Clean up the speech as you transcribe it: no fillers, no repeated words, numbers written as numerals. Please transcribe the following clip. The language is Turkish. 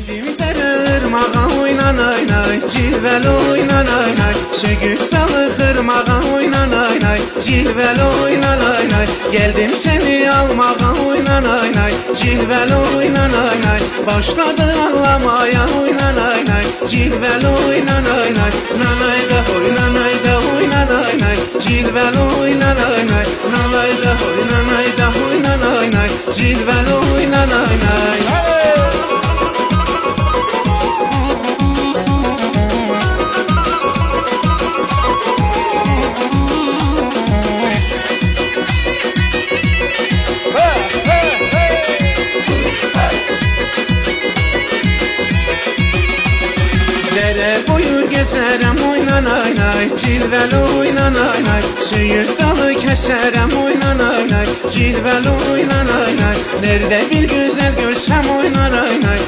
Geldim ırmağa oynan oynay, cilvel oynan oynay. Sökük dalı kırmağa oynan oynay, cilvel oynan oynay. Geldim seni almağa oynan oynay, cilvel oynan oynay. Başladı ağlamaya oynan oynay, cilvel oynan oynay. Nanay da oynanay da oynan oynay, cilvel oynan oynay. Nanay da oynanay da oynan oynay, cilvel oynan oynay. Dere boyu gezerem oynan oynay, cilvel oynan oynay. Söyüp dalı keserem oynan oynay, cilvel oynan oynay. Nerede bir güzel görsem oynan oynay.